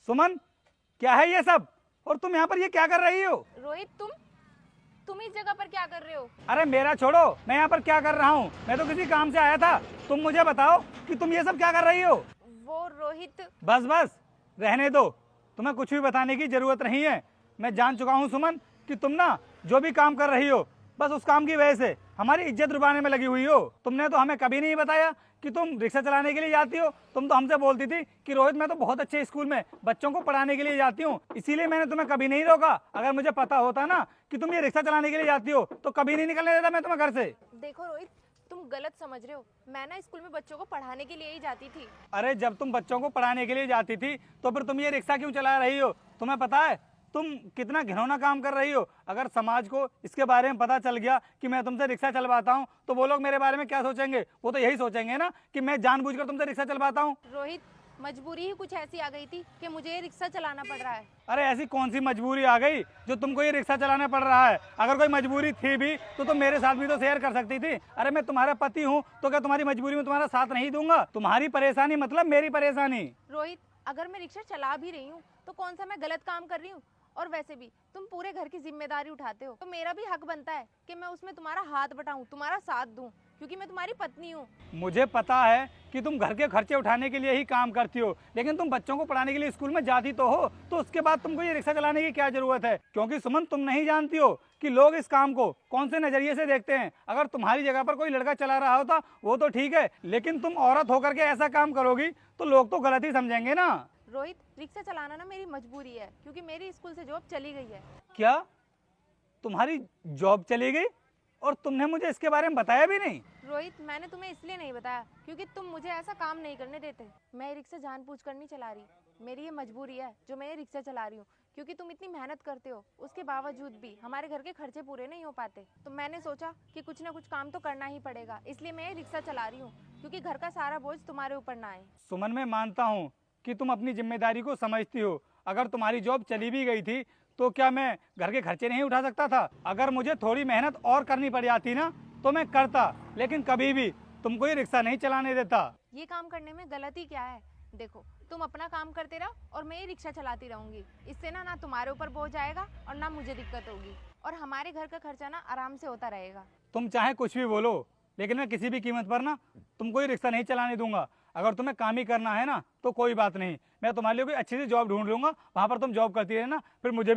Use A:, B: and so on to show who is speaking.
A: सुमन, क्या है ये सब? और तुम यहाँ पर ये क्या कर रही हो?
B: रोहित, तुम इस जगह पर क्या कर रहे हो?
A: अरे मेरा छोड़ो, मैं यहाँ पर क्या कर रहा हूँ? मैं तो किसी काम से आया था। तुम मुझे बताओ कि तुम ये सब क्या कर रही हो?
B: वो रोहित,
A: बस बस, रहने दो। तुम्हें कुछ भी बताने की जरूरत नहीं है। मैं जान चुका हूँ सुमन कि तुम ना जो भी काम कर रही हो, बस उस काम की वजह से हमारी इज्जत डुबाने में लगी हुई हो। तुमने तो हमें कभी नहीं बताया कि तुम रिक्शा चलाने के लिए जाती हो। तुम तो हमसे बोलती थी कि रोहित, मैं तो बहुत अच्छे स्कूल में बच्चों को पढ़ाने के लिए जाती हूँ, इसीलिए मैंने तुम्हें कभी नहीं रोका। अगर मुझे पता होता ना कि तुम ये रिक्शा चलाने के लिए जाती हो तो कभी नहीं निकलने देता मैं तुम्हें घर से।
B: देखो रोहित, तुम गलत समझ रहे हो। मैं ना स्कूल में बच्चों को पढ़ाने के लिए ही जाती थी।
A: अरे जब तुम बच्चों को पढ़ाने के लिए जाती थी तो फिर तुम ये रिक्शा क्यों चला रही हो? तुम्हें पता है तुम कितना घिनौना काम कर रही हो? अगर समाज को इसके बारे में पता चल गया कि मैं तुमसे रिक्शा चलवाता हूँ तो वो लोग मेरे बारे में क्या सोचेंगे? वो तो यही सोचेंगे ना कि मैं जानबूझकर तुमसे रिक्शा चलवाता हूँ।
B: रोहित, मजबूरी ही कुछ ऐसी आ गई थी कि मुझे ये रिक्शा चलाना पड़ रहा है।
A: अरे ऐसी कौन सी मजबूरी आ गई जो तुमको ये रिक्शा चलाना पड़ रहा है? अगर कोई मजबूरी थी भी तो तुम मेरे साथ भी तो शेयर कर सकती थी। अरे मैं तुम्हारा पति हूँ तो क्या तुम्हारी मजबूरी में तुम्हारा साथ नहीं दूंगा? तुम्हारी परेशानी मतलब मेरी परेशानी।
B: रोहित, अगर मैं रिक्शा चला भी रही हूँ तो कौन सा मैं गलत काम कर रही हूँ? और वैसे भी तुम पूरे घर की जिम्मेदारी उठाते हो तो मेरा भी हक बनता है कि मैं उसमें तुम्हारा हाथ बटाऊं, तुम्हारा साथ दूं, क्योंकि मैं तुम्हारी पत्नी हूँ।
A: मुझे पता है कि तुम घर के खर्चे उठाने के लिए ही काम करती हो, लेकिन तुम बच्चों को पढ़ाने के लिए स्कूल में जाती तो हो, तो उसके बाद तुमको ये रिक्शा चलाने की क्या जरूरत है? क्योंकि सुमन, तुम नहीं जानती हो कि लोग इस काम को कौन से नजरिए से देखते हैं। अगर तुम्हारी जगह पर कोई लड़का चला रहा होता वो तो ठीक है, लेकिन तुम औरत होकर के ऐसा काम करोगी तो लोग तो गलत ही समझेंगे ना।
B: रोहित, रिक्शा चलाना ना मेरी मजबूरी है, क्योंकि मेरी स्कूल से जॉब चली गई है।
A: क्या तुम्हारी जॉब चली गई और तुमने मुझे इसके बारे में बताया भी नहीं?
B: रोहित, मैंने तुम्हें इसलिए नहीं बताया क्योंकि तुम मुझे ऐसा काम नहीं करने देते। मैं ये रिक्शा जानबूझकर नहीं चला रही, मेरी ये मजबूरी है जो मैं ये रिक्शा चला रही हूँ। क्योंकि तुम इतनी मेहनत करते हो, उसके बावजूद भी हमारे घर के खर्चे पूरे नहीं हो पाते, तो मैंने सोचा कि कुछ ना कुछ काम तो करना ही पड़ेगा, इसलिए मैं ये रिक्शा चला रही हूँ, क्योंकि घर का सारा बोझ तुम्हारे ऊपर ना आए।
A: सुमन, मैं मानता हूँ कि तुम अपनी जिम्मेदारी को समझती हो। अगर तुम्हारी जॉब चली भी गई थी तो क्या मैं घर के खर्चे नहीं उठा सकता था? अगर मुझे थोड़ी मेहनत और करनी पड़ जाती ना तो मैं करता, लेकिन कभी भी तुमको ये रिक्शा नहीं चलाने देता।
B: ये काम करने में गलती क्या है? देखो, तुम अपना काम करते रहो और मैं ये रिक्शा चलाती रहूंगी। इससे ना तुम्हारे ऊपर बोझ आएगा और ना मुझे दिक्कत होगी, और हमारे घर का खर्चा ना आराम से होता रहेगा।
A: तुम चाहे कुछ भी बोलो, लेकिन मैं किसी भी कीमत पर ना तुमको ये रिक्शा नहीं चलाने दूंगा। अगर तुम्हें काम ही करना है ना तो कोई बात नहीं, मैं तुम्हारे लिए कोई अच्छी सी जॉब ढूंढ लूंगा, वहां पर तुम जॉब करती रहना, फिर मुझे भी